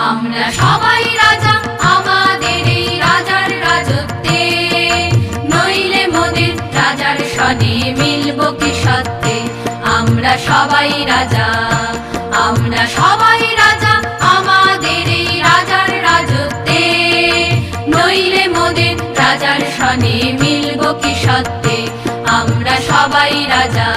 আমরা সবাই রাজা আমাদের এই রাজার রাজত্বে, নইলে মোদের রাজার সনে মিলব কি সত্যে। আমরা সবাই রাজা, আমরা সবাই রাজা আমাদের এই রাজার রাজত্বে, নইলে মোদের রাজার সনে মিলব কি সত্যে। আমরা সবাই রাজা।